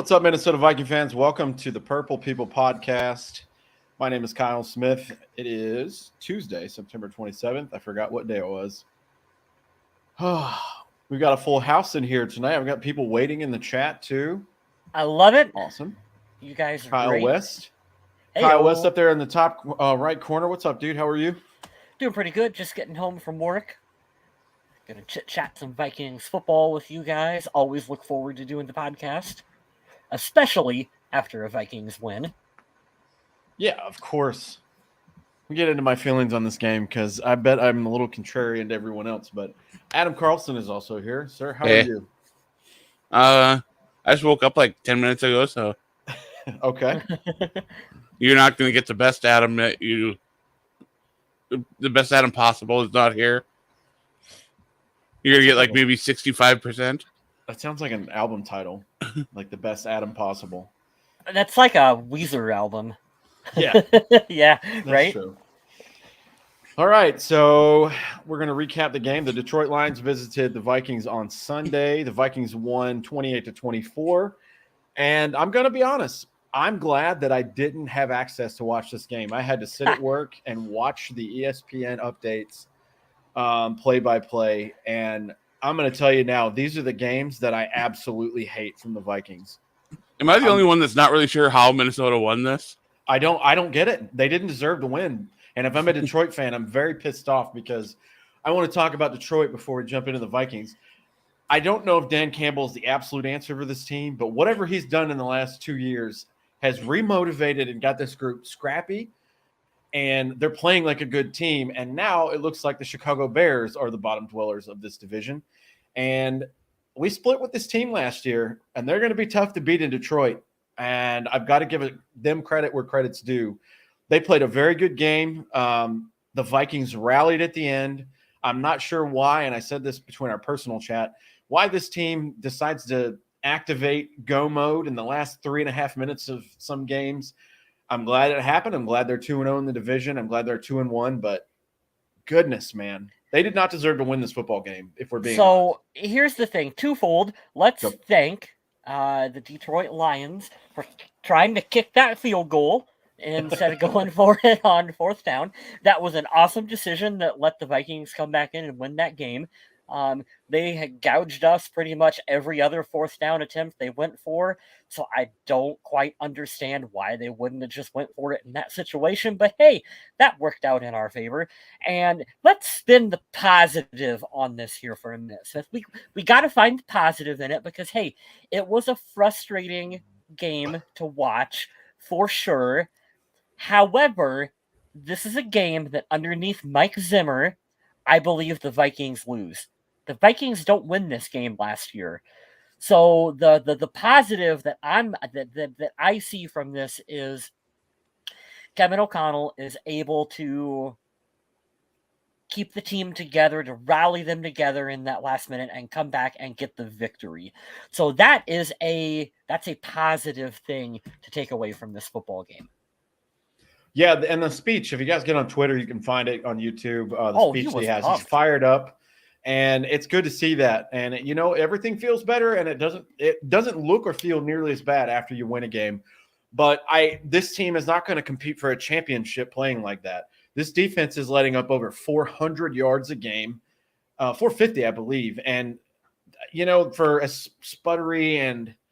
What's up, Minnesota Viking fans? Welcome to the Purple People Podcast. My name is Kyle Smith. It is Tuesday, September 27th. I forgot what day it was. We've got a full house in here tonight. I've got people waiting in the chat, too. I love it. Awesome. You guys are Kyle great. West. Hey-o. Kyle West up there in the top right corner. What's up, dude? How are you? Doing pretty good. Just getting home from work. Gonna chit-chat some Vikings football with you guys. Always look forward to doing the podcast, especially after a Vikings win. Yeah, of course. We get into my feelings on this game because I bet I'm a little contrarian to everyone else, but Adam Carlson is also here. Sir, how are you? I just woke up like 10 minutes ago, so okay. You're not going to get the best Adam the best Adam possible is not here. You're going to get like maybe 65%. That sounds like an album title, like the best Adam possible. That's like a Weezer album. Yeah. Yeah, That's right? True. All right, so we're going to recap the game. The Detroit Lions visited the Vikings on Sunday. The Vikings won 28-24. And I'm going to be honest, I'm glad that I didn't have access to watch this game. I had to sit at work and watch the ESPN updates play-by-play. And I'm going to tell you now, these are the games that I absolutely hate from the Vikings. Am I the only one that's not really sure how Minnesota won this? I don't get it. They didn't deserve to win. And if I'm a Detroit fan, I'm very pissed off because I want to talk about Detroit before we jump into the Vikings. I don't know if Dan Campbell is the absolute answer for this team, but whatever he's done in the last 2 years has remotivated and got this group scrappy, and they're playing like a good team. And now it looks like the Chicago Bears are the bottom dwellers of this division. And we split with this team last year, and they're going to be tough to beat in Detroit. And I've got to give them credit where credit's due. They played a very good game. The Vikings rallied at the end. I'm not sure why, and I said this between our personal chat, why this team decides to activate go mode in the last 3.5 minutes of some games. I'm glad it happened. I'm glad they're 2-0 in the division. I'm glad they're 2-1, but goodness, man. They did not deserve to win this football game, if we're being honest. Here's the thing. Twofold. Let's thank the Detroit Lions for trying to kick that field goal instead of going for it on fourth down. That was an awesome decision that let the Vikings come back in and win that game. They had gouged us pretty much every other fourth down attempt they went for, so I don't quite understand why they wouldn't have just went for it in that situation, but hey, that worked out in our favor. And let's spin the positive on this here for a minute. So we got to find positive in it because, hey, it was a frustrating game to watch for sure. However, this is a game that underneath Mike Zimmer, I believe the Vikings lose. The Vikings don't win this game last year. So the positive that I see from this is Kevin O'Connell is able to keep the team together, to rally them together in that last minute and come back and get the victory. So that's a positive thing to take away from this football game. Yeah, and the speech, if you guys get on Twitter, you can find it on YouTube. Speech he has. Pumped. He's fired up, and it's good to see that. And, everything feels better, and it doesn't look or feel nearly as bad after you win a game. But this team is not going to compete for a championship playing like that. This defense is letting up over 400 yards a game, 450, I believe. And, for as sputtery and –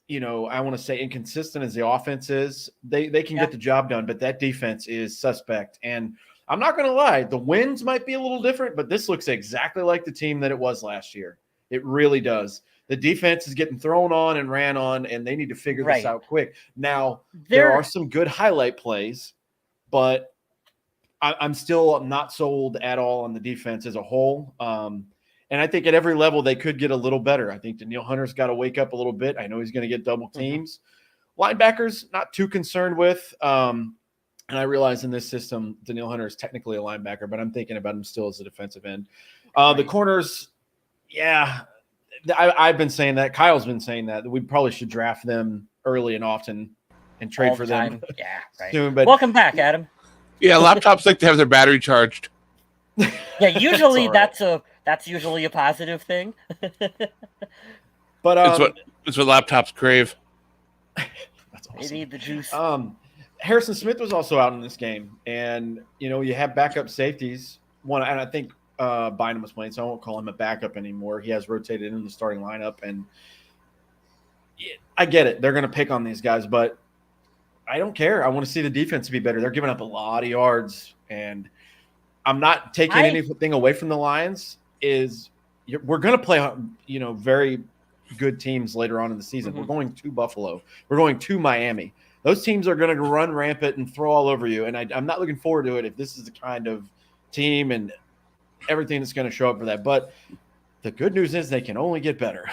I want to say inconsistent as the offense is, they can get the job done, but that defense is suspect. And I'm not going to lie, the wins might be a little different, but this looks exactly like the team that it was last year. It really does. The defense is getting thrown on and ran on, and they need to figure this out quick. Now, there are some good highlight plays, but I'm still not sold at all on the defense as a whole. And I think at every level they could get a little better. I think Danielle Hunter's got to wake up a little bit. I know he's going to get double teams. Linebackers, not too concerned with. And I realize in this system, Danielle Hunter is technically a linebacker, but I'm thinking about him still as a defensive end. The corners, I've been saying that. Kyle's been saying that we probably should draft them early and often and trade for them. Yeah, right. soon. But welcome back, Adam. Yeah, laptops like to have their battery charged. Yeah, usually that's usually a positive thing. But it's what laptops crave. That's They awesome. need the juice. Harrison Smith was also out in this game, and you have backup safeties. One, and I think Bynum was playing, so I won't call him a backup anymore. He has rotated in the starting lineup, and I get it. They're going to pick on these guys, but I don't care. I want to see the defense be better. They're giving up a lot of yards, and I'm not taking anything away from the Lions. We're going to play, very good teams later on in the season. Mm-hmm. We're going to Buffalo. We're going to Miami. Those teams are going to run rampant and throw all over you, and I'm not looking forward to it if this is the kind of team and everything that's going to show up for that. But the good news is they can only get better.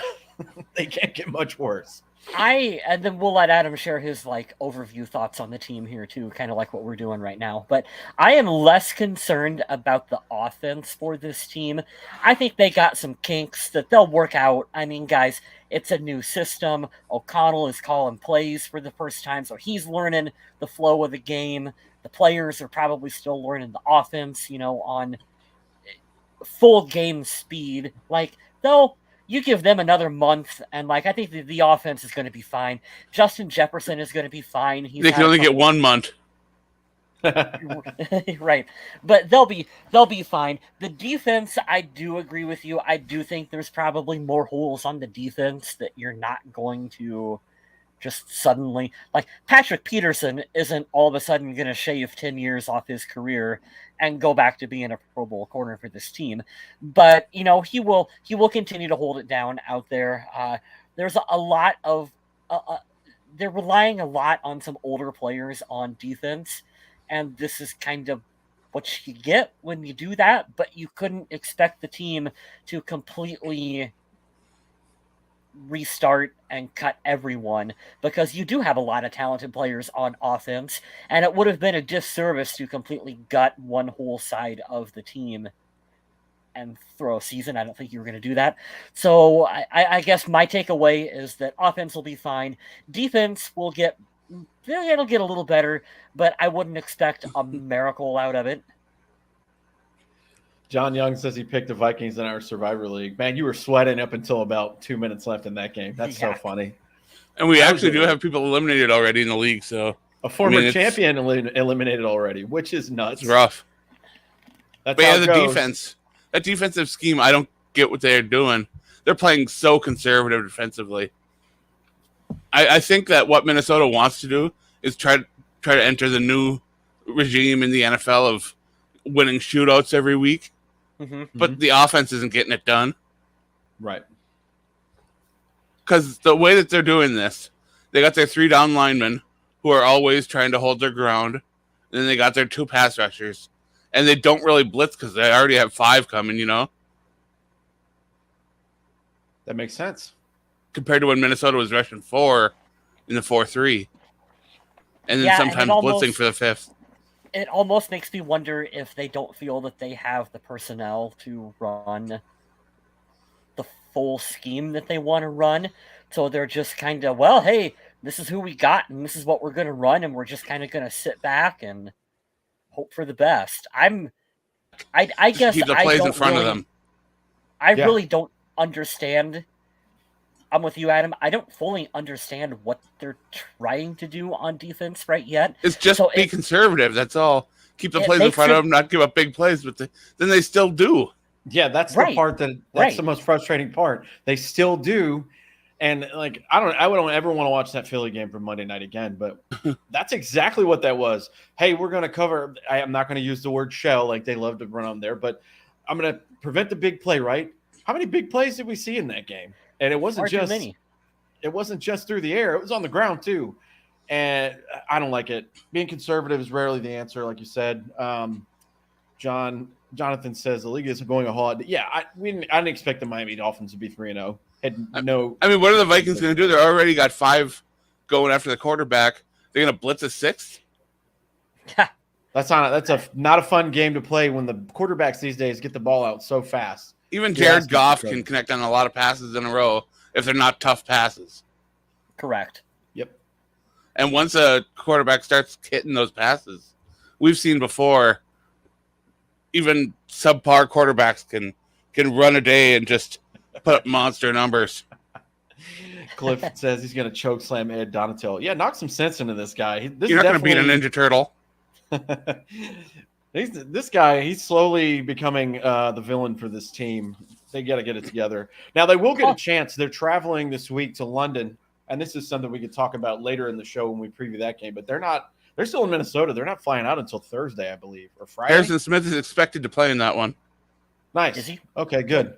They can't get much worse. And then we'll let Adam share his overview thoughts on the team here too, kind of like what we're doing right now. But I am less concerned about the offense for this team. I think they got some kinks that they'll work out. I mean, guys, it's a new system. O'Connell is calling plays for the first time, so he's learning the flow of the game. The players are probably still learning the offense, on full game speed. You give them another month, and I think the offense is going to be fine. Justin Jefferson is going to be fine. They can only get 1 month. Right, but they'll be fine. The defense, I do agree with you. I do think there's probably more holes on the defense that you're not going to just suddenly, Patrick Peterson isn't all of a sudden going to shave 10 years off his career and go back to being a Pro Bowl corner for this team. But, he will continue to hold it down out there. There's a lot of, they're relying a lot on some older players on defense. And this is kind of what you get when you do that, but you couldn't expect the team to completely restart and cut everyone, because you do have a lot of talented players on offense, and it would have been a disservice to completely gut one whole side of the team and throw a season. I don't think you were going to do that. So I guess my takeaway is that offense will be fine. Defense it'll get a little better, but I wouldn't expect a miracle out of it. John Young says he picked the Vikings in our Survivor League. Man, you were sweating up until about 2 minutes left in that game. That's so funny. And we actually do have people eliminated already in the league. So a former champion eliminated already, which is nuts. It's rough. That's but how the defense, that defensive scheme, I don't get what they're doing. They're playing so conservative defensively. I think that what Minnesota wants to do is try to enter the new regime in the NFL of winning shootouts every week. Mm-hmm. But the offense isn't getting it done. Right. Because the way that they're doing this, they got their 3 down linemen who are always trying to hold their ground. And then they got their 2 pass rushers. And they don't really blitz because they already have 5 coming, That makes sense. Compared to when Minnesota was rushing 4 in the 4-3. And then sometimes blitzing for the 5th. It almost makes me wonder if they don't feel that they have the personnel to run the full scheme that they want to run. So they're just kind of, well, hey, this is who we got and this is what we're going to run. And we're just kind of going to sit back and hope for the best. I guess keep the plays in front of them. I really don't understand. I'm with you, Adam. I don't fully understand what they're trying to do on defense right yet. It's just be conservative. That's all. Keep the plays in front of them, not give up big plays, but then they still do. Yeah, that's the part that's the most frustrating part. They still do. And I don't ever want to watch that Philly game from Monday night again, but that's exactly what that was. Hey, we're going to cover. I'm not going to use the word shell like they love to run on there, but I'm going to prevent the big play, right? How many big plays did we see in that game? And it wasn't just through the air. It was on the ground too. And I don't like it. Being conservative is rarely the answer, like you said. Jonathan says the league isn't going a whole lot. Yeah, I didn't expect the Miami Dolphins to be 3-0. I mean, what are the Vikings going to do? They already got 5 going after the quarterback. They're going to blitz a 6th? That's not a fun game to play when the quarterbacks these days get the ball out so fast. Even Jared Goff can connect on a lot of passes in a row if they're not tough passes. Correct. Yep. And once a quarterback starts hitting those passes, we've seen before, even subpar quarterbacks can run a day and just put up monster numbers. Cliff says he's going to choke slam Ed Donatello. Yeah, knock some sense into this guy. You're not going to beat a Ninja Turtle. This guy, he's slowly becoming the villain for this team. They got to get it together. Now, they will get a chance. They're traveling this week to London, and this is something we could talk about later in the show when we preview that game. But they're still in Minnesota. They're not flying out until Thursday, I believe, or Friday. Harrison Smith is expected to play in that one. Nice. Is he? Okay, good.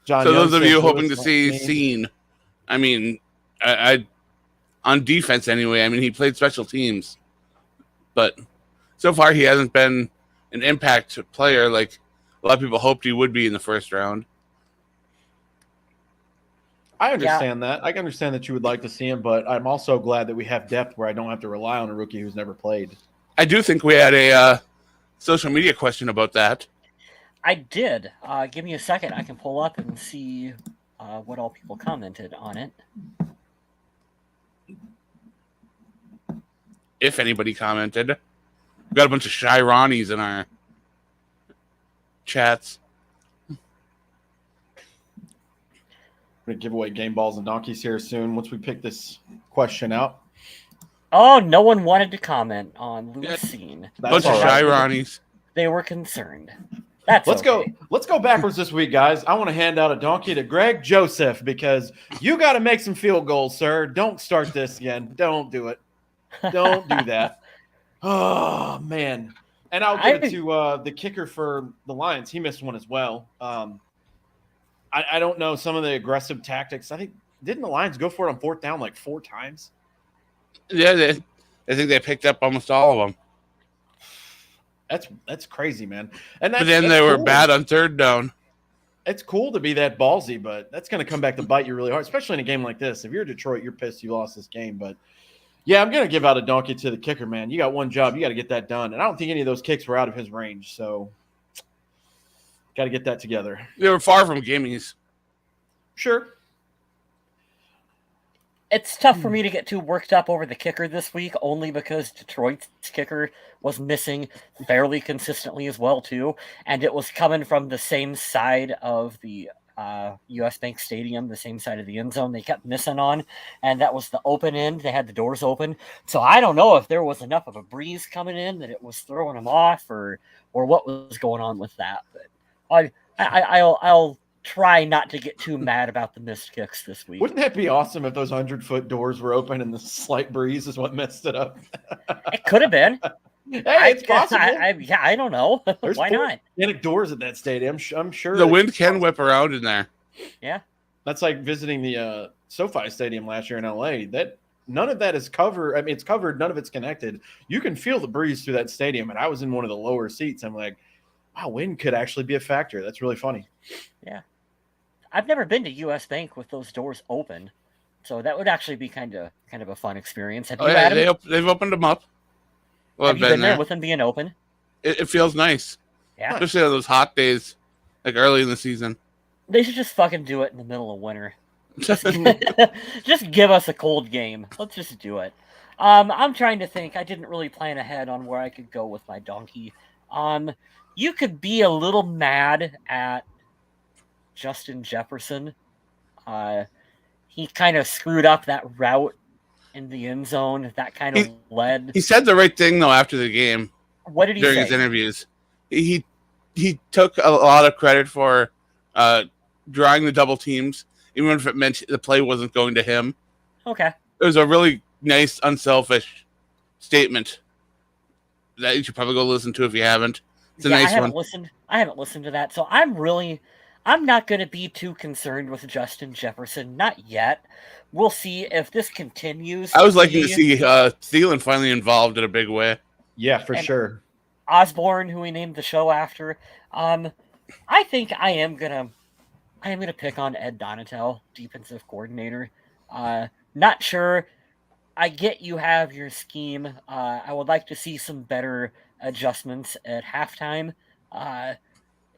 John So Young those of says you hoping to Lewis see Lane. Scene, I mean, I on defense anyway. I mean, he played special teams, but so far he hasn't been an impact player like a lot of people hoped he would be in the first round. I understand that. I can understand that you would like to see him, but I'm also glad that we have depth where I don't have to rely on a rookie who's never played. I do think we had a social media question about that. I did. Give me a second. I can pull up and see what all people commented on it. If anybody commented. We've got a bunch of shy Ronnies in our chats. I'm going to give away game balls and donkeys here soon once we pick this question out. Oh, no one wanted to comment on Lewis Scene. A bunch of shy Ronnies. They were concerned. Let's go backwards this week, guys. I want to hand out a donkey to Greg Joseph because you got to make some field goals, sir. Don't start this again. Don't do it. Don't do that. Oh, man. And I'll give it to the kicker for the Lions. He missed one as well. I don't know some of the aggressive tactics. I think didn't the Lions go for it on fourth down like 4 times? Yeah, I think they picked up almost all of them. That's crazy, man. And but then they were bad on third down. It's cool to be that ballsy, but that's going to come back to bite you really hard, especially in a game like this. If you're Detroit, you're pissed you lost this game. But, yeah, I'm going to give out a donkey to the kicker, man. You got one job. You got to get that done. And I don't think any of those kicks were out of his range, so got to get that together. They were far from gimmies. Sure. It's tough for me to get too worked up over the kicker this week, only because Detroit's kicker was missing fairly consistently as well, too. And it was coming from the same side of the U.S. Bank Stadium, the same side of the end zone they kept missing on. And that was the open end. They had the doors open. So I don't know if there was enough of a breeze coming in that it was throwing them off or what was going on with that. But I'll try not to get too mad about the missed kicks this week. Wouldn't that be awesome if those 100-foot doors were open and the slight breeze is what messed it up? It could have been. Hey, it's possible. I don't know. There's Why not? Gigantic doors at that stadium. I'm sure the wind can whip around in there. Yeah, that's like visiting the SoFi Stadium last year in LA. That none of that is covered. I mean, it's covered. None of it's connected. You can feel the breeze through that stadium. And I was in one of the lower seats. I'm like, wow, wind could actually be a factor. That's really funny. Yeah. I've never been to U.S. Bank with those doors open, so that would actually be kind of a fun experience. Have you had them? They've opened them up. Well, have you been there with them being open? It feels nice. Yeah. Especially on those hot days, like early in the season. They should just fucking do it in the middle of winter. Just give us a cold game. Let's just do it. I'm trying to think. I didn't really plan ahead on where I could go with my donkey. You could be a little mad at Justin Jefferson. He kind of screwed up that route in the end zone. That kind of led. He said the right thing though after the game. What did he during say? His interviews? He took a lot of credit for drawing the double teams, even if it meant the play wasn't going to him. Okay. It was a really nice, unselfish statement that you should probably go listen to if you haven't. It's a nice I haven't one. I haven't listened to that, so I'm not going to be too concerned with Justin Jefferson. Not yet. We'll see if this continues. I was liking to see Thielen finally involved in a big way. Yeah, for sure. Osborne, who we named the show after. I think I am gonna pick on Ed Donatello, defensive coordinator. Not sure. I get you have your scheme. I would like to see some better adjustments at halftime.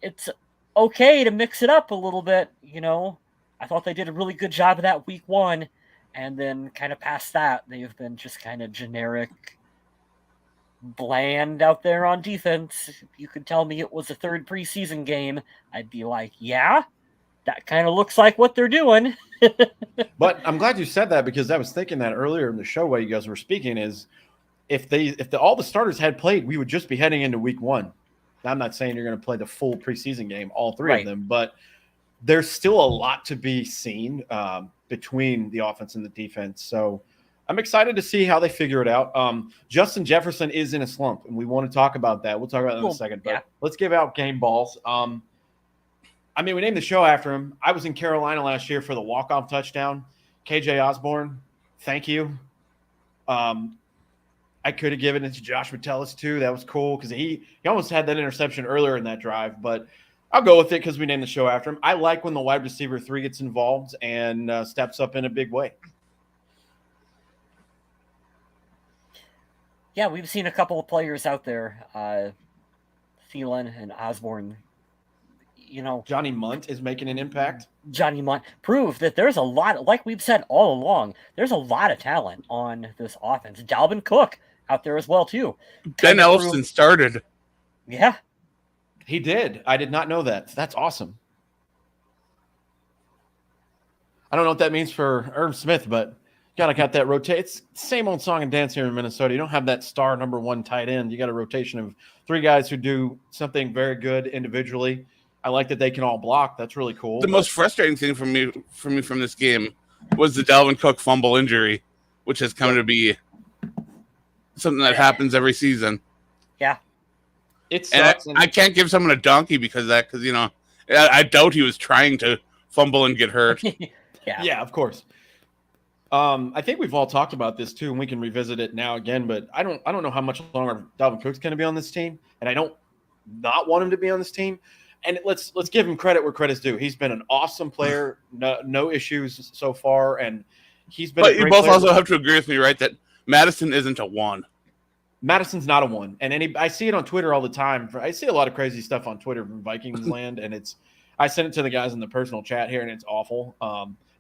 It's okay to mix it up a little bit, you know. I thought they did a really good job of that week 1, and then kind of past that, they've been just kind of generic, bland out there on defense. If you could tell me it was a third preseason game, I'd be like, yeah, that kind of looks like what they're doing. But I'm glad you said that, because I was thinking that earlier in the show while you guys were speaking, is if all the starters had played, we would just be heading into week 1. Now, I'm not saying you're going to play the full preseason game, all three of them, but there's still a lot to be seen between the offense and the defense. So I'm excited to see how they figure it out. Justin Jefferson is in a slump, and we want to talk about that. We'll talk about that in a second. But let's give out game balls. We named the show after him. I was in Carolina last year for the walk-off touchdown. KJ Osborne, thank you. I could have given it to Josh Metellus too. That was cool because he almost had that interception earlier in that drive, but I'll go with it because we named the show after him. I like when the wide receiver 3 gets involved and steps up in a big way. Yeah, we've seen a couple of players out there, Thielen and Osborne. Johnny Munt is making an impact. Johnny Munt proved that there's a lot, like we've said all along, there's a lot of talent on this offense. Dalvin Cook out there as well, too. Ben Ellison started. Yeah. He did. I did not know that. That's awesome. I don't know what that means for Irv Smith, but gotta got that rotate. It's the same old song and dance here in Minnesota. You don't have that star number 1 tight end. You got a rotation of 3 guys who do something very good individually. I like that they can all block. That's really cool. The most frustrating thing for me from this game was the Dalvin Cook fumble injury, which has come to be something that happens every season. Yeah. It sucks. And I can't give someone a donkey because of that, because, I doubt he was trying to fumble and get hurt. Yeah, of course. I think we've all talked about this too, and we can revisit it now again, but I don't know how much longer Dalvin Cook's going to be on this team, and I don't not want him to be on this team. And let's give him credit where credit's due. He's been an awesome player, no issues so far, and he's been. But you both also have to agree with me, right, that Madison isn't a 1. Madison's not a 1, and I see it on Twitter all the time. I see a lot of crazy stuff on Twitter from Vikings land, and I send it to the guys in the personal chat here, and it's awful.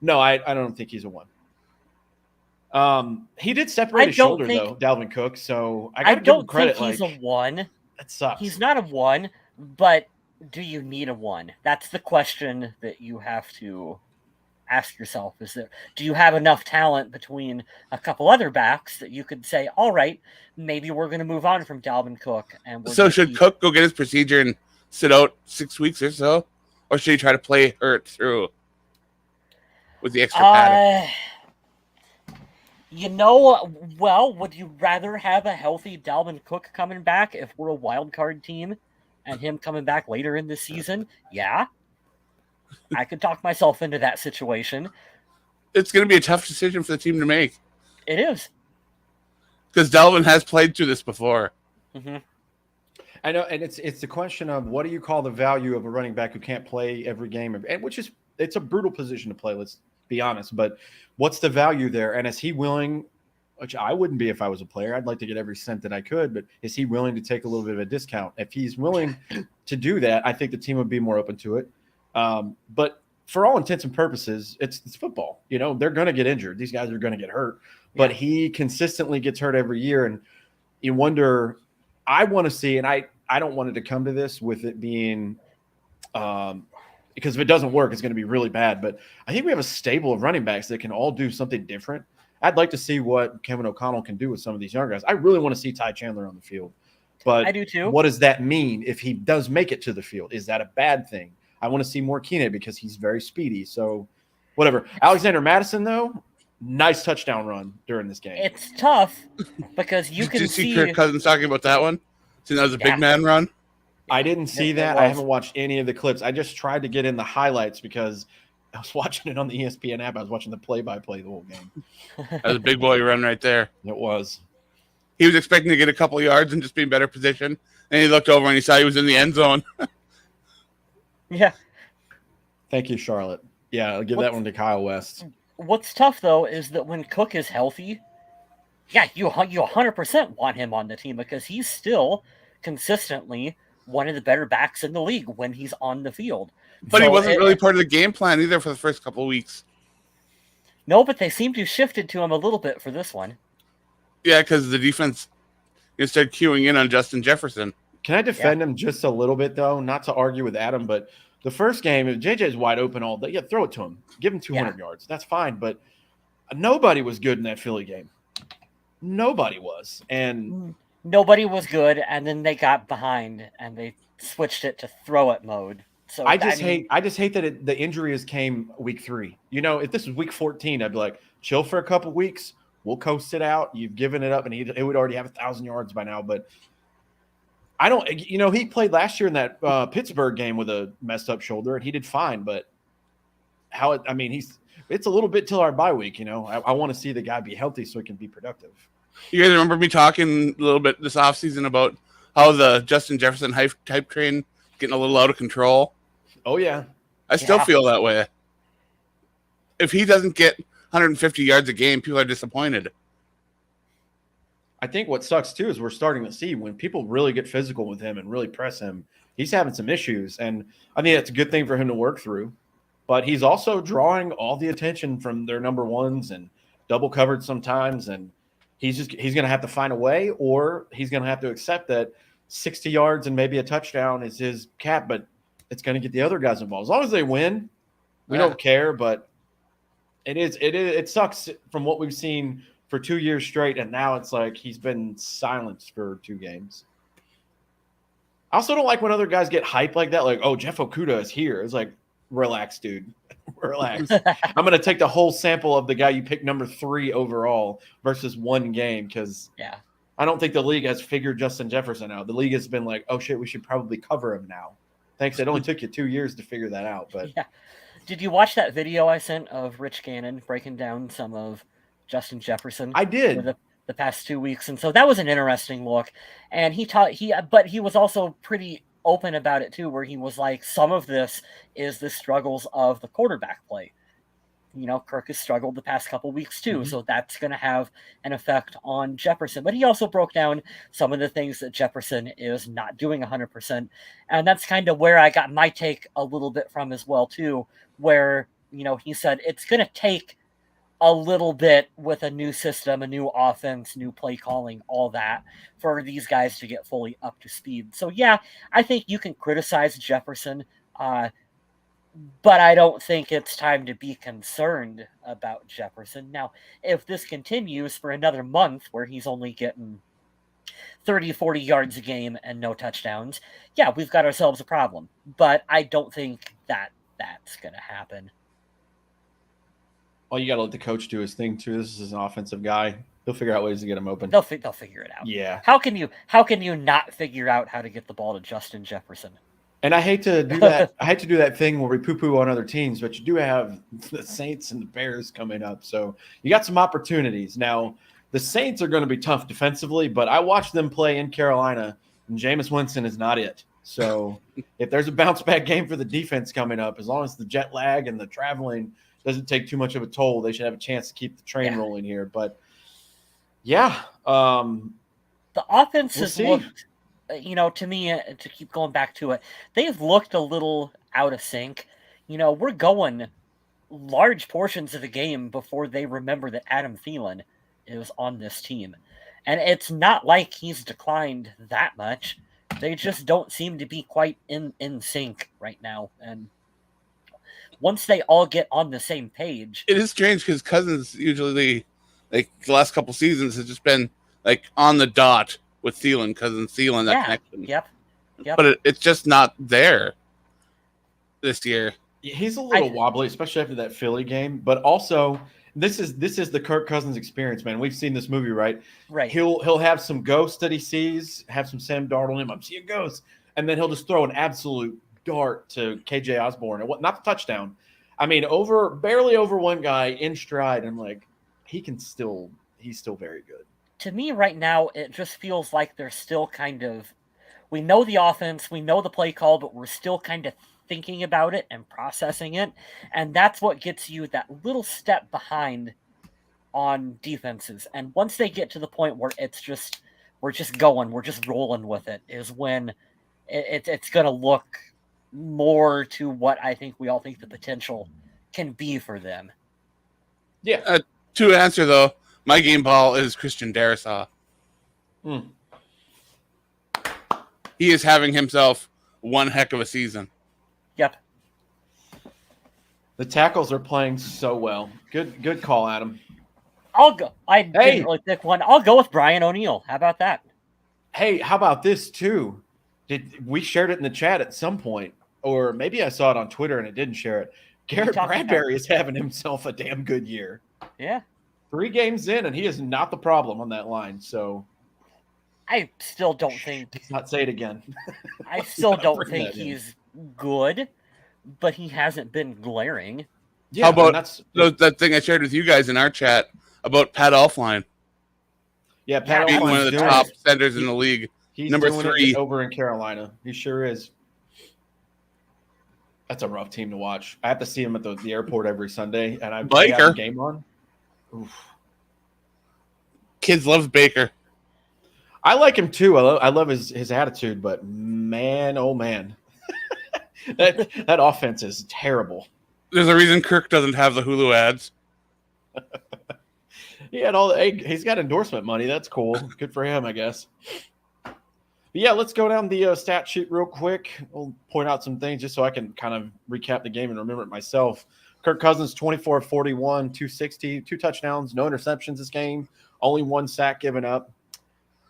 No, I don't think he's a 1. He did separate his shoulder though, Dalvin Cook. So I don't give him credit. Think he's a 1. That sucks. He's not a 1, but do you need a 1? That's the question that you have to ask yourself. Do you have enough talent between a couple other backs that you could say, all right, maybe we're going to move on from Dalvin Cook? So should Cook go get his procedure and sit out 6 weeks or so? Or should he try to play hurt through with the extra padding? Would you rather have a healthy Dalvin Cook coming back if we're a wild card team and him coming back later in the season? Yeah. I could talk myself into that situation. It's going to be a tough decision for the team to make. It is. Because Dalvin has played through this before. Mm-hmm. I know, and it's the question of what do you call the value of a running back who can't play every game, and it's a brutal position to play, let's be honest, but what's the value there? And is he willing, which I wouldn't be if I was a player, I'd like to get every cent that I could, but is he willing to take a little bit of a discount? If he's willing to do that, I think the team would be more open to it. But for all intents and purposes, it's football. They're going to get injured. These guys are going to get hurt, but he consistently gets hurt every year. And you wonder, I want to see, and I don't want it to come to this with it being, because if it doesn't work, it's going to be really bad. But I think we have a stable of running backs that can all do something different. I'd like to see what Kevin O'Connell can do with some of these young guys. I really want to see Ty Chandler on the field. But I do too. What does that mean if he does make it to the field? Is that a bad thing? I want to see more Keenan because he's very speedy. So whatever. Alexander Madison, though, nice touchdown run during this game. It's tough because you can Did you see Kirk Cousins talking about that one? So that was a big man run? I didn't see that. I haven't watched any of the clips. I just tried to get in the highlights because I was watching it on the ESPN app. I was watching the play-by-play the whole game. That was a big boy run right there. It was. He was expecting to get a couple yards and just be in better position. And he looked over and he saw he was in the end zone. Yeah. Thank you, Charlotte. Yeah, I'll give that one to Kyle West. What's tough, though, is that when Cook is healthy, you 100% want him on the team because he's still consistently one of the better backs in the league when he's on the field. But he wasn't really part of the game plan either for the first couple of weeks. No, but they seem to have shifted to him a little bit for this one. Yeah, because the defense started queuing in on Justin Jefferson. Can I defend him just a little bit, though? Not to argue with Adam, but The first game, if JJ's wide open all day, yeah, throw it to him. Give him 200 yards. That's fine. But nobody was good in that Philly game. Nobody was. And nobody was good. And then they got behind and they switched it to throw it mode. So I just hate that the injuries came week 3. If this was week 14, I'd be like, chill for a couple weeks. We'll coast it out. You've given it up, and it would already have 1,000 yards by now. But I don't, he played last year in that Pittsburgh game with a messed up shoulder, and he did fine. But it's a little bit till our bye week. I want to see the guy be healthy so he can be productive. You guys remember me talking a little bit this offseason about how the Justin Jefferson hype train getting a little out of control? Oh, yeah. I still feel that way. If he doesn't get 150 yards a game, people are disappointed. I think what sucks, too, is we're starting to see when people really get physical with him and really press him, he's having some issues. And I think that's a good thing for him to work through. But he's also drawing all the attention from their number ones and double covered sometimes. And he's going to have to find a way, or he's going to have to accept that 60 yards and maybe a touchdown is his cap, but it's going to get the other guys involved. As long as they win, we don't care. But it sucks from what we've seen for 2 years straight, and now it's like he's been silenced for 2 games. I also don't like when other guys get hyped like that, like, oh, Jeff Okudah is here. It's like, relax, dude. Relax. I'm going to take the whole sample of the guy you picked number 3 overall versus 1 game because I don't think the league has figured Justin Jefferson out. The league has been like, oh, shit, we should probably cover him now. Thanks. It only took you 2 years to figure that out. But Did you watch that video I sent of Rich Gannon breaking down some of Justin Jefferson? I did. For the past 2 weeks, and so that was an interesting look. And but he was also pretty open about it too, where he was like, some of this is the struggles of the quarterback play. Kirk has struggled the past couple weeks too, so that's going to have an effect on Jefferson. But he also broke down some of the things that Jefferson is not doing 100%, and that's kind of where I got my take a little bit from as well too, where he said it's going to take a little bit with a new system, a new offense, new play calling, all that, for these guys to get fully up to speed. So yeah, I think you can criticize Jefferson, but I don't think it's time to be concerned about Jefferson. Now, if this continues for another month where he's only getting 30, 40 yards a game and no touchdowns, yeah, we've got ourselves a problem. But I don't think that's going to happen. Well, you got to let the coach do his thing, too. This is an offensive guy. He'll figure out ways to get him open. They'll figure it out. Yeah. How can you not figure out how to get the ball to Justin Jefferson? And I hate to do that. I hate to do that thing where we poo-poo on other teams, but you do have the Saints and the Bears coming up. So you got some opportunities. Now, the Saints are going to be tough defensively, but I watched them play in Carolina, and Jameis Winston is not it. So if there's a bounce-back game for the defense coming up, as long as the jet lag and the traveling doesn't take too much of a toll, they should have a chance to keep the train rolling here. But, the offense has looked – to me, to keep going back to it, they've looked a little out of sync. We're going large portions of the game before they remember that Adam Thielen is on this team. And it's not like he's declined that much. They just don't seem to be quite in sync right now. And once they all get on the same page... It is strange because Cousins usually, the last couple seasons, has just been, on the dot with Thielen, Thielen, that connection. Yep. But it's just not there this year. He's a little wobbly, especially after that Philly game. But also, this is the Kirk Cousins experience, man. We've seen this movie, right? Right. He'll have some ghosts that he sees, have some Sam Darnold in him. I'm seeing ghosts, and then he'll just throw an absolute dart to KJ Osborne, and not the touchdown. I mean, barely over one guy in stride. I'm like, he's still very good. To me right now, it just feels like they're still kind of, we know the offense, we know the play call, but we're still kind of thinking about it and processing it. And that's what gets you that little step behind on defenses. And once they get to the point where we're just rolling with it, is when it's going to look more to what I think we all think the potential can be for them. Yeah. To answer though, my game ball is Christian Darrisaw. He is having himself one heck of a season. Yep. The tackles are playing so well. Good call, Adam. I'll go. I Hey. didn't really pick one. I'll go with Brian O'Neill. How about that? Hey, how about this too? We shared it in the chat at some point, or maybe I saw it on Twitter and it didn't share it. Garrett Bradbury is having himself a damn good year. Yeah. 3 games in, and he is not the problem on that line. So I still don't think. Let's not say it again. I still don't think he's good, but he hasn't been glaring. Yeah, how about that thing I shared with you guys in our chat about Pat Elflein? Yeah, Pat being Elflein's one of the top centers in the league. He's number doing 3 it over in Carolina. He sure is. That's a rough team to watch. I have to see him at the airport every Sunday, and I have a game on. Oof. Kids love Baker. I like him too. I love his attitude, but man, oh man, that offense is terrible. There's a reason Kirk doesn't have the Hulu ads. He's got endorsement money. That's cool. Good for him, I guess. But yeah, let's go down the stat sheet real quick. We'll point out some things just so I can kind of recap the game and remember it myself. Kirk Cousins, 24-41, 260, 2 touchdowns, no interceptions this game, only 1 sack given up.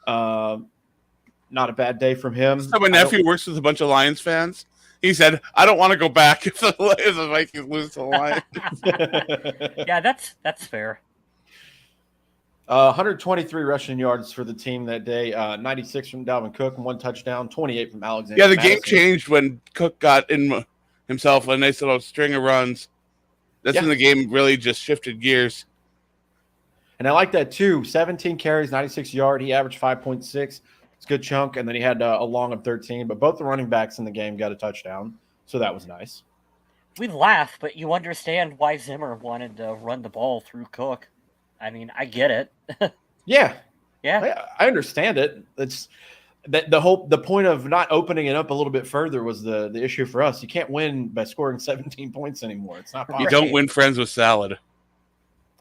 Not a bad day from him. So my nephew works with a bunch of Lions fans. He said, "I don't want to go back if the Vikings lose to the Lions." Yeah, that's fair. 123 rushing yards for the team that day. 96 from Dalvin Cook, 1 touchdown, 28 from Alexander. Yeah, the game changed when Cook got in himself a nice little string of runs. That's when the game really just shifted gears. And I like that too. 17 carries, 96 yards. He averaged 5.6. It's a good chunk. And then he had a long of 13. But both the running backs in the game got a touchdown. So that was nice. We laugh, but you understand why Zimmer wanted to run the ball through Cook. I mean, I get it. Yeah. Yeah. I understand it. It's that the point of not opening it up a little bit further was the issue for us. You can't win by scoring 17 points anymore. It's not possible. You don't win friends with salad.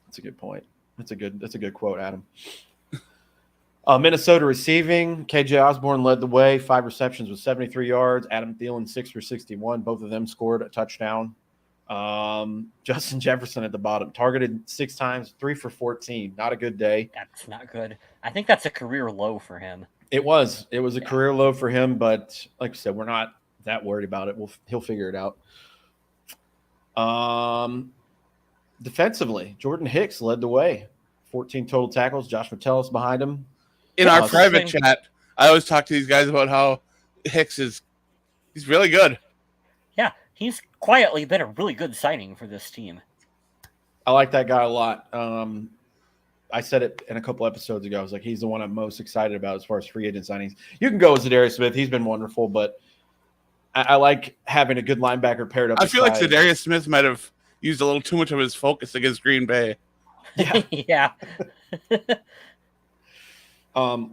That's a good point. That's a good quote, Adam. Minnesota receiving. KJ Osborne led the way. 5 receptions with 73 yards. Adam Thielen, 6 for 61. Both of them scored a touchdown. Justin Jefferson at the bottom, targeted 6 times, 3 for 14. Not a good day. That's not good. I think that's a career low for him. It was a career low for him, but like I said, we're not that worried about it. He'll figure it out. Defensively, Jordan Hicks led the way. 14 total tackles. Josh Metellus behind him. In our private chat, I always talk to these guys about how Hicks he's really good. Yeah, he's quietly been a really good signing for this team. I like that guy a lot. I said it in a couple episodes ago. I was like, he's the one I'm most excited about as far as free agent signings. You can go with Zadarius Smith. He's been wonderful, but I like having a good linebacker paired up. I feel like Zadarius Smith might have used a little too much of his focus against Green Bay. Yeah.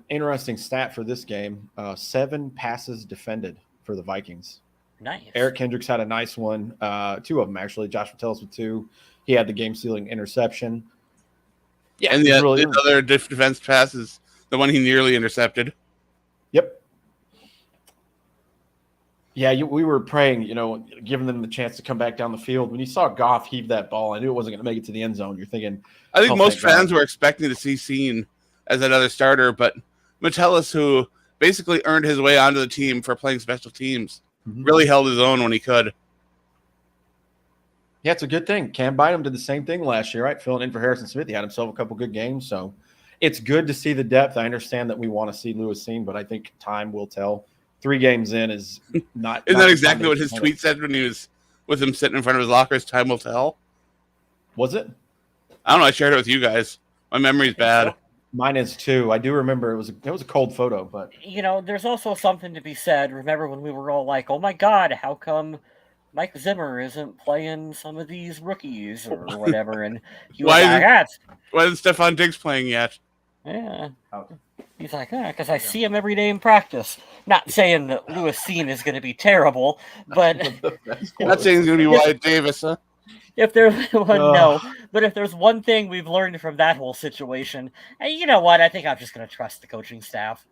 Interesting stat for this game. 7 passes defended for the Vikings. Nice. Eric Kendricks had a nice one. 2 of them, actually. Josh Metellus with 2. He had the game-sealing interception. Yeah, and the other defense pass is the one he nearly intercepted. Yep. Yeah, we were praying, giving them the chance to come back down the field. When you saw Goff heave that ball, I knew it wasn't going to make it to the end zone. You're thinking, I think most fans were expecting to see Cine as another starter, but Metellus, who basically earned his way onto the team for playing special teams, really held his own when he could. Yeah, it's a good thing. Cam Bynum did the same thing last year, right? Filling in for Harrison Smith. He had himself a couple good games. So it's good to see the depth. I understand that we want to see Lewis Cine, but I think time will tell. 3 games in is not. Isn't that exactly what his tweet said when he was with him sitting in front of his lockers? Time will tell. Was it? I don't know. I shared it with you guys. My memory's bad. Mine is too. I do remember it was a cold photo, but there's also something to be said. Remember when we were all like, "Oh my God, how come Mike Zimmer isn't playing some of these rookies or whatever?" And he was why isn't Stephon Diggs playing yet? Yeah. He's like, because I see him every day in practice. Not saying that Lewis Cine is going to be terrible, but not saying he's going to be Wyatt Davis, huh? If there's but if there's one thing we've learned from that whole situation, and you know what, I think I'm just going to trust the coaching staff.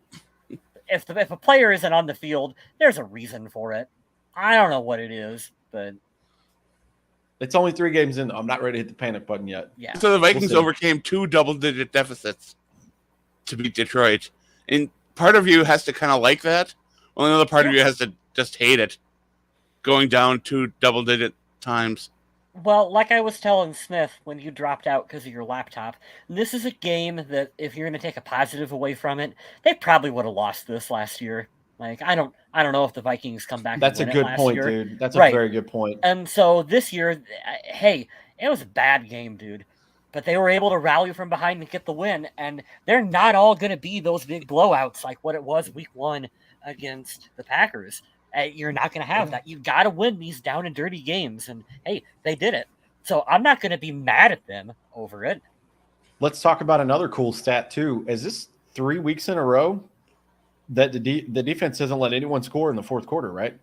If a player isn't on the field, there's a reason for it. I don't know what it is, but It's only 3 games in. I'm not ready to hit the panic button yet. Yeah. So the Vikings see. overcame 2 double-digit deficits to beat Detroit. And part of you has to kind of like that, while another part of you has to just hate it, going down 2 double-digit times. Well, like I was telling Smith when you dropped out because of your laptop, this is a game that if you're going to take a positive away from it, they probably would have lost this last year. Like I don't know if the Vikings come back. That's a and win good it last point, year. dude. That's a Right. very good point. And so this year, hey, it was a bad game, dude. But they were able to rally from behind and get the win. And they're not all going to be those big blowouts like what it was week 1 against the Packers. You're not going to have that. You've got to win these down and dirty games. And, hey, they did it. So I'm not going to be mad at them over it. Let's talk about another cool stat, too. Is this 3 weeks in a row that the defense hasn't let anyone score in the fourth quarter, right?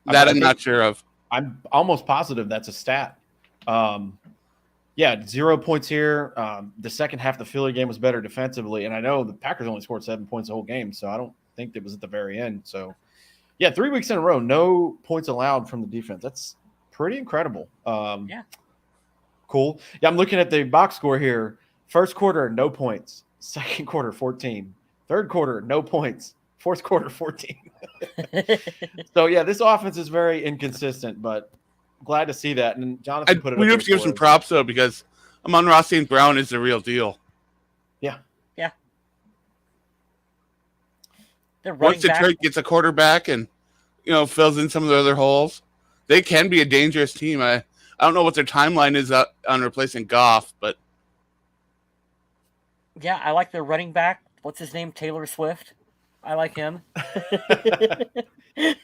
That I'm not sure of. I'm almost positive that's a stat. Yeah, 0 points here. The second half of the Philly game was better defensively, and I know the Packers only scored 7 points the whole game, so I don't think it was at the very end. So, yeah, 3 weeks in a row, no points allowed from the defense. That's pretty incredible. Yeah. Cool. Yeah, I'm looking at the box score here. First quarter, no points. Second quarter, 14. Third quarter, no points. Fourth quarter, 14. So, yeah, this offense is very inconsistent, but glad to see that. And Jonathan put it we up have to give some props, though, because Amon-Ra St. Brown is the real deal. Yeah. Yeah. Once Detroit gets a quarterback and, fills in some of the other holes, they can be a dangerous team. I don't know what their timeline is on replacing Goff, but yeah, I like their running back. What's his name? Taylor Swift. I like him.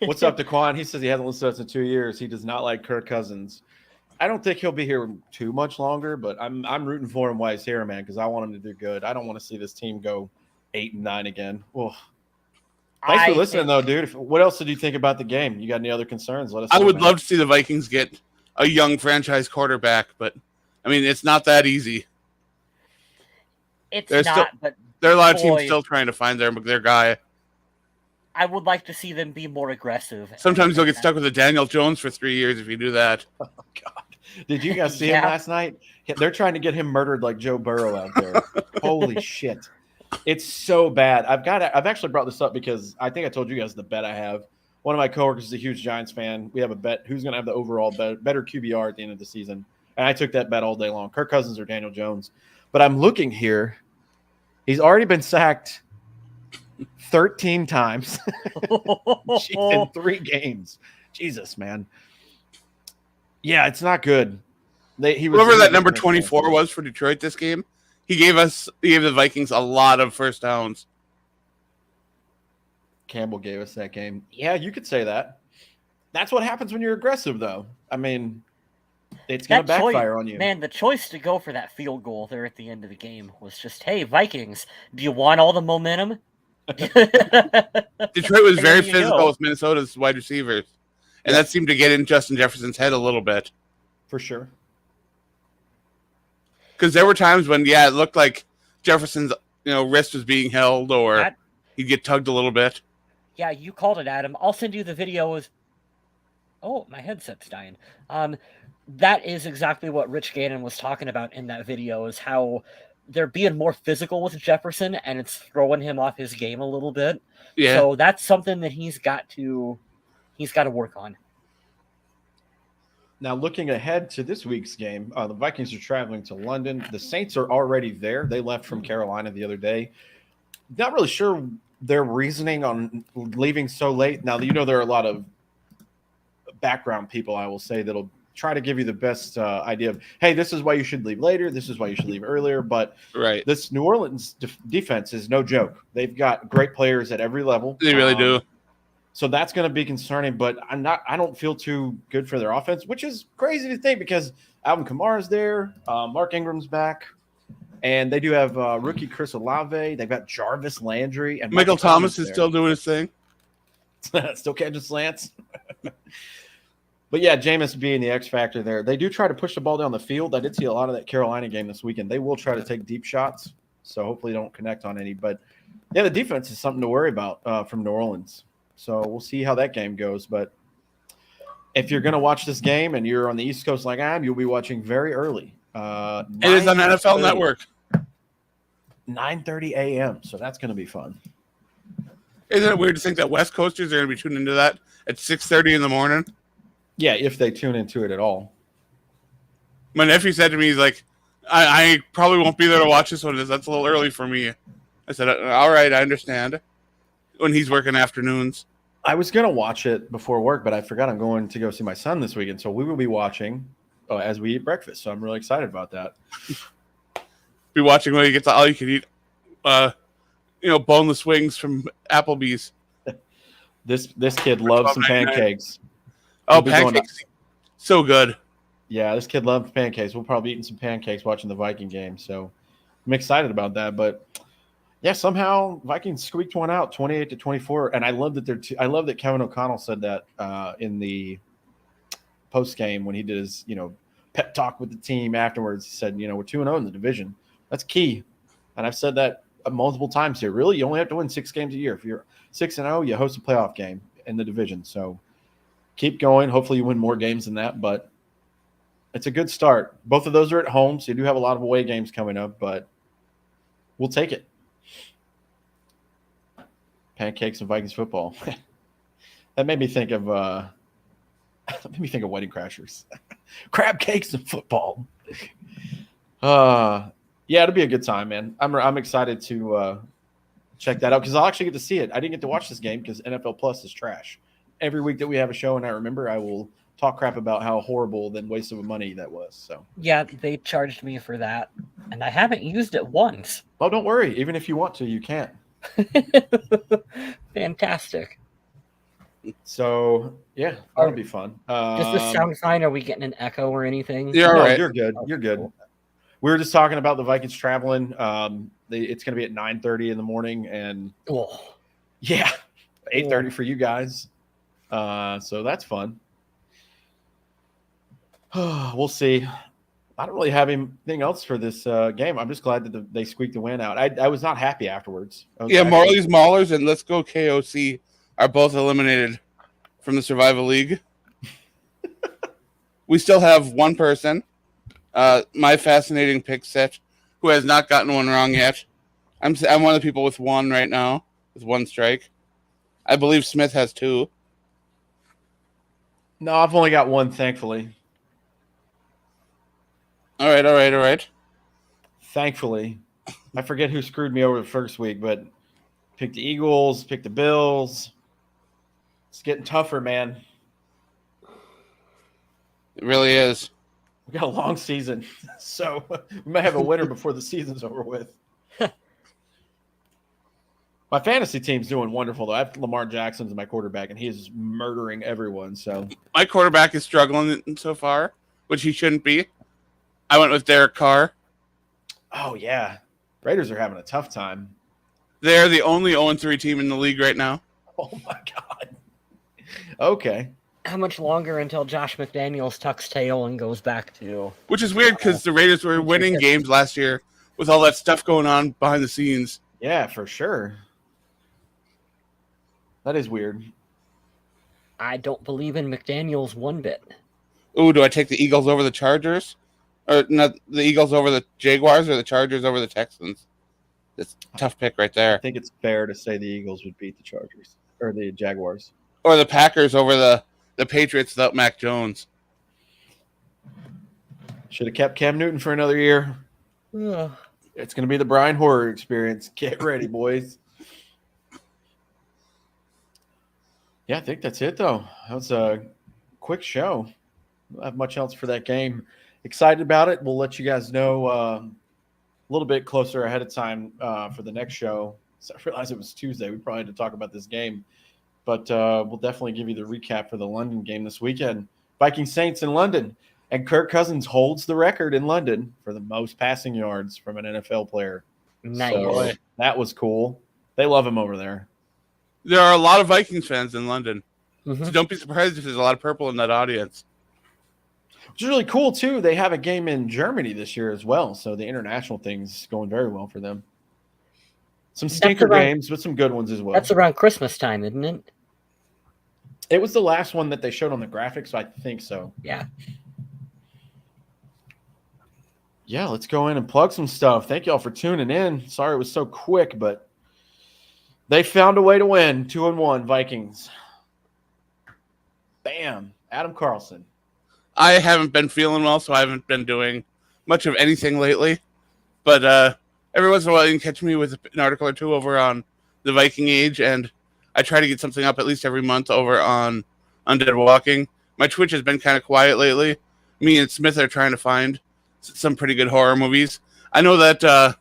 What's up, Daquan? He says he hasn't listened to us in 2 years. He does not like Kirk Cousins. I don't think he'll be here too much longer, but I'm rooting for him while he's here, man, because I want him to do good. I don't want to see this team go 8-9 again. Well, thanks for listening, though, dude. What else did you think about the game? You got any other concerns? Let us know. I would love to see the Vikings get a young franchise quarterback, but I mean, it's not that easy. But there are a lot of teams still trying to find their guy. I would like to see them be more aggressive. Sometimes you'll get stuck with a Daniel Jones for 3 years if you do that. Oh, God. Did you guys see him last night? They're trying to get him murdered like Joe Burrow out there. Holy shit. It's so bad. I've actually brought this up because I think I told you guys the bet I have. One of my coworkers is a huge Giants fan. We have a bet who's going to have the overall better QBR at the end of the season. And I took that bet all day long. Kirk Cousins or Daniel Jones. But I'm looking here. He's already been sacked 13 times in 3 games. Jesus, man. Yeah, it's not good. Whoever that number 24 was for Detroit this game, he gave the Vikings a lot of first downs. Campbell gave us that game. Yeah, you could say that. That's what happens when you're aggressive, though. I mean, it's going to backfire on you. Man, the choice to go for that field goal there at the end of the game was just, hey, Vikings, do you want all the momentum? Detroit was very physical with Minnesota's wide receivers, and that seemed to get in Justin Jefferson's head a little bit. For sure. Because there were times when, it looked like Jefferson's wrist was being held or he'd get tugged a little bit. Yeah, you called it, Adam. I'll send you the video. Oh, my headset's dying. That is exactly what Rich Gannon was talking about in that video, is how they're being more physical with Jefferson, and it's throwing him off his game a little bit. Yeah. So that's something that he's got to work on. Now, looking ahead to this week's game, the Vikings are traveling to London. The Saints are already there. They left from Carolina the other day. Not really sure their reasoning on leaving so late. Now, there are a lot of background people, I will say, that'll try to give you the best idea of, hey, this is why you should leave later. This is why you should leave earlier. But this New Orleans defense is no joke. They've got great players at every level. They really do. So that's going to be concerning, but I don't feel too good for their offense, which is crazy to think because Alvin Kamara's there, Mark Ingram's back, and they do have rookie Chris Olave. They've got Jarvis Landry, and Michael Thomas is still doing his thing. Still catching slants. But yeah, Jameis being the X factor there. They do try to push the ball down the field. I did see a lot of that Carolina game this weekend. They will try to take deep shots, so hopefully they don't connect on any. But yeah, the defense is something to worry about from New Orleans. So we'll see how that game goes. But if you're going to watch this game and you're on the East Coast like I am, you'll be watching very early. It is on NFL Network. 9:30 a.m. So that's going to be fun. Isn't it weird to think that West Coasters are going to be tuned into that at 6:30 in the morning? Yeah, if they tune into it at all. My nephew said to me, he's like, I probably won't be there to watch this one. That's a little early for me. I said, all right, I understand. When he's working afternoons. I was going to watch it before work, but I forgot I'm going to go see my son this weekend. So we will be watching as we eat breakfast. So I'm really excited about that. Be watching when he gets all you can eat, boneless wings from Applebee's. This kid loves some pancakes. Oh, pancakes. So good. Yeah, this kid loves pancakes. We'll probably be eating some pancakes watching the Viking game. So I'm excited about that. But yeah, somehow Vikings squeaked one out, 28-24. And I love that I love that Kevin O'Connell said that in the post game when he did his, pep talk with the team afterwards. He said, we're 2-0 in the division. That's key. And I've said that multiple times here. Really, you only have to win 6 games a year. If you're 6-0, you host a playoff game in the division. So keep going. Hopefully you win more games than that, but it's a good start. Both of those are at home, so you do have a lot of away games coming up, but we'll take it. Pancakes and Vikings football. That made me think of Wedding Crashers. Crab cakes and football. Yeah, it'll be a good time, man. I'm excited to check that out because I'll actually get to see it. I didn't get to watch this game because NFL Plus is trash. Every week that we have a show and I remember, I will talk crap about how horrible and waste of money that was. So yeah, they charged me for that, and I haven't used it once. Oh, don't worry. Even if you want to, you can't. Fantastic. So yeah, that'll be fun. Does this sound fine? Are we getting an echo or anything? Yeah, all right. You're good. You're good. Cool. We were just talking about the Vikings traveling. It's going to be at 9:30 in the morning, and yeah, 8:30 for you guys. So that's fun. We'll see. I don't really have anything else for this game. I'm just glad that they squeaked the win out. I was not happy afterwards. Marley's Maulers and Let's Go KOC are both eliminated from the Survival League. We still have one person, my fascinating pick set, who has not gotten one wrong yet. I'm one of the people with one right now, with one strike. I believe Smith has 2. No, I've only got one, thankfully. All right. Thankfully. I forget who screwed me over the first week, but picked the Eagles, picked the Bills. It's getting tougher, man. It really is. We got a long season, so we might have a winner before the season's over with. My fantasy team's doing wonderful, though. I have Lamar Jackson as my quarterback, and he is murdering everyone. So my quarterback is struggling so far, which he shouldn't be. I went with Derek Carr. Oh, yeah. Raiders are having a tough time. They're the only 0-3 team in the league right now. Oh, my God. Okay. How much longer until Josh McDaniels tucks tail and goes back to... Which is weird because the Raiders were winning games last year with all that stuff going on behind the scenes. Yeah, for sure. That is weird. I don't believe in McDaniels one bit. Ooh, do I take the Eagles over the Chargers? Or not the Eagles over the Jaguars or the Chargers over the Texans? That's a tough pick right there. I think it's fair to say the Eagles would beat the Chargers or the Jaguars. Or the Packers over the Patriots without Mac Jones. Should have kept Cam Newton for another year. It's going to be the Brian Hoyer experience. Get ready, boys. Yeah, I think that's it, though. That was a quick show. Don't have much else for that game. Excited about it. We'll let you guys know a little bit closer ahead of time for the next show. So I realized it was Tuesday. We probably had to talk about this game. But we'll definitely give you the recap for the London game this weekend. Viking Saints in London. And Kirk Cousins holds the record in London for the most passing yards from an NFL player. Nice. So that was cool. They love him over there. There are a lot of Vikings fans in London. Mm-hmm. So don't be surprised if there's a lot of purple in that audience. Which is really cool, too. They have a game in Germany this year as well. So the international thing's going very well for them. Some stinker games, but some good ones as well. That's around Christmas time, isn't it? It was the last one that they showed on the graphics, so I think so. Yeah. Yeah, let's go in and plug some stuff. Thank y'all for tuning in. Sorry it was so quick, but they found a way to win. 2-1 Vikings. Bam. Adam Carlson. I haven't been feeling well, so I haven't been doing much of anything lately. But every once in a while, you can catch me with an article or two over on the Viking Age, and I try to get something up at least every month over on Undead Walking. My Twitch has been kind of quiet lately. Me and Smith are trying to find some pretty good horror movies. I know that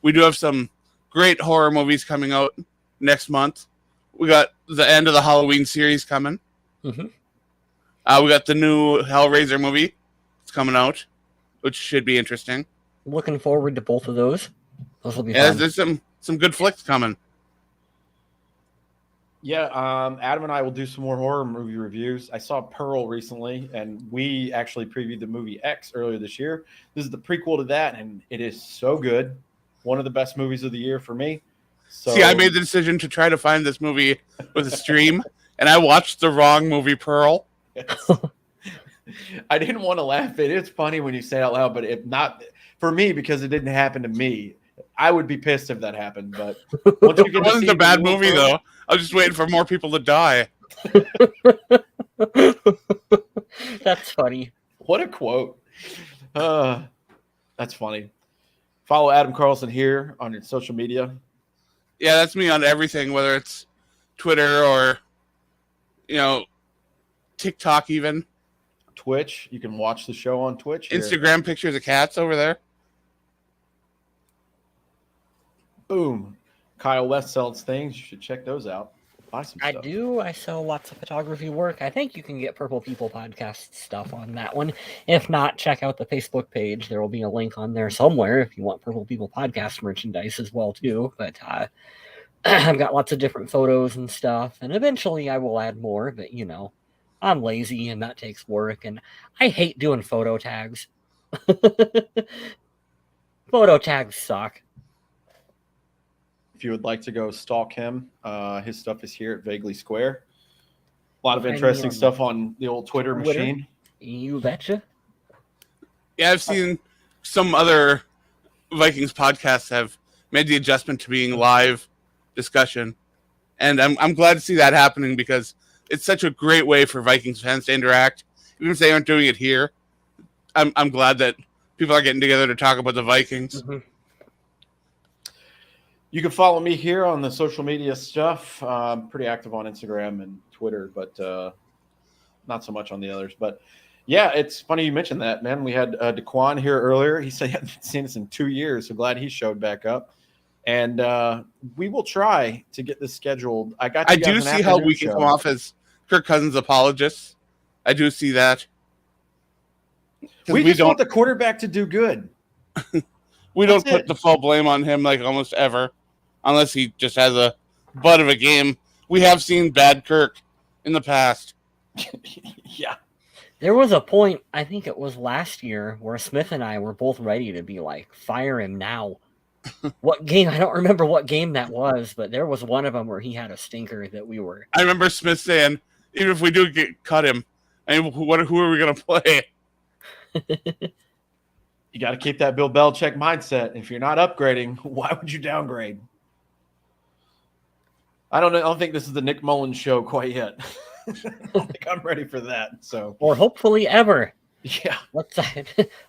we do have some great horror movies coming out next month. We got the end of the Halloween series coming. Mm-hmm. We got the new Hellraiser movie. It's coming out, which should be interesting. Looking forward to both of those. Those will be Yeah, fun. there's some good flicks coming. Yeah, Adam and I will do some more horror movie reviews. I saw Pearl recently, and we actually previewed the movie X earlier this year. This is the prequel to that, and it is so good. One of the best movies of the year for me. So, See, I made the decision to try to find this movie with a stream, and I watched the wrong movie, Pearl. I didn't want to laugh. It is funny when you say it out loud, but if not for me, because it didn't happen to me, I would be pissed if that happened. But once you get It wasn't to a bad movie, though. I was just waiting for more people to die. That's funny. What a quote. That's funny. Follow Adam Carlson here on your social media. Yeah, that's me on everything, whether it's Twitter or, TikTok even. Twitch. You can watch the show on Twitch. Here. Instagram pictures of cats over there. Boom. Kyle West sells things. You should check those out. Buy some I stuff. do. I sell lots of photography work. I think you can get Purple People Podcast stuff on that one. If not, check out the Facebook page. There will be a link on there somewhere if you want Purple People Podcast merchandise as well, too. But I've got lots of different photos and stuff. And eventually I will add more. But, I'm lazy and that takes work. And I hate doing photo tags. Photo tags suck. If you would like to go stalk him, his stuff is here at Vaguely Square. A lot of interesting stuff on the old Twitter machine. You betcha. Yeah, I've seen some other Vikings podcasts have made the adjustment to being live discussion. And I'm glad to see that happening because it's such a great way for Vikings fans to interact. Even if they aren't doing it here, I'm glad that people are getting together to talk about the Vikings. Mm-hmm. You can follow me here on the social media stuff. I'm pretty active on Instagram and Twitter, but not so much on the others. But yeah, it's funny you mentioned that, man. We had DeQuan here earlier. He said he hadn't seen us in 2 years, so glad he showed back up. And we will try to get this scheduled. I do see how we can come off as Kirk Cousins apologists. I do see that. We just want the quarterback to do good. We don't put the full blame on him like almost ever, unless he just has a butt of a game. We have seen bad Kirk in the past. Yeah. There was a point, I think it was last year, where Smith and I were both ready to be like, fire him now. What game? I don't remember what game that was, but there was one of them where he had a stinker that we were. I remember Smith saying, even if we do cut him, I mean, who are we going to play? You got to keep that Bill Belichick mindset. If you're not upgrading, why would you downgrade? I don't think this is the Nick Mullins show quite yet. I don't think I'm ready for that. So, or hopefully ever. Yeah.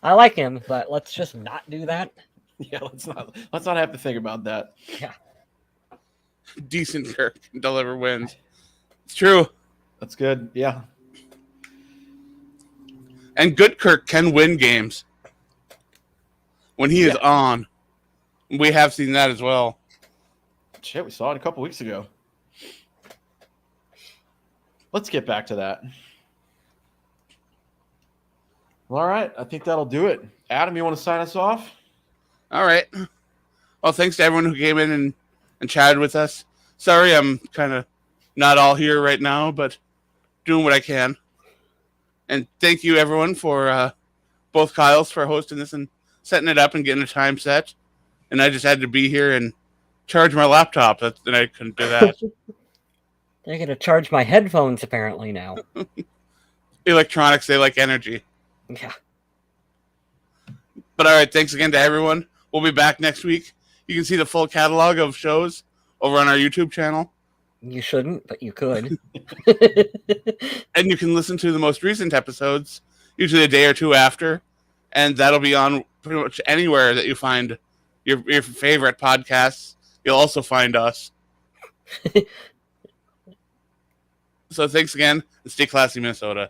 I like him, but let's just not do that. Yeah, let's not have to think about that. Yeah. Decent Kirk can deliver wins. It's true. That's good. Yeah. And good Kirk can win games when he is on. We have seen that as well. Shit, we saw it a couple weeks ago. Let's get back to that. All right. I think that'll do it. Adam, you want to sign us off? All right. Well, thanks to everyone who came in and chatted with us. Sorry I'm kind of not all here right now, but doing what I can. And thank you, everyone, for both Kyles for hosting this and setting it up and getting a time set. And I just had to be here and charge my laptop. And I couldn't do that. I gotta charge my headphones apparently now. Electronics, they like energy. Yeah. But all right, thanks again to everyone. We'll be back next week. You can see the full catalog of shows over on our YouTube channel. You shouldn't, but you could. And you can listen to the most recent episodes, usually a day or two after. And that'll be on pretty much anywhere that you find your favorite podcasts. You'll also find us. So thanks again, and stay classy, Minnesota.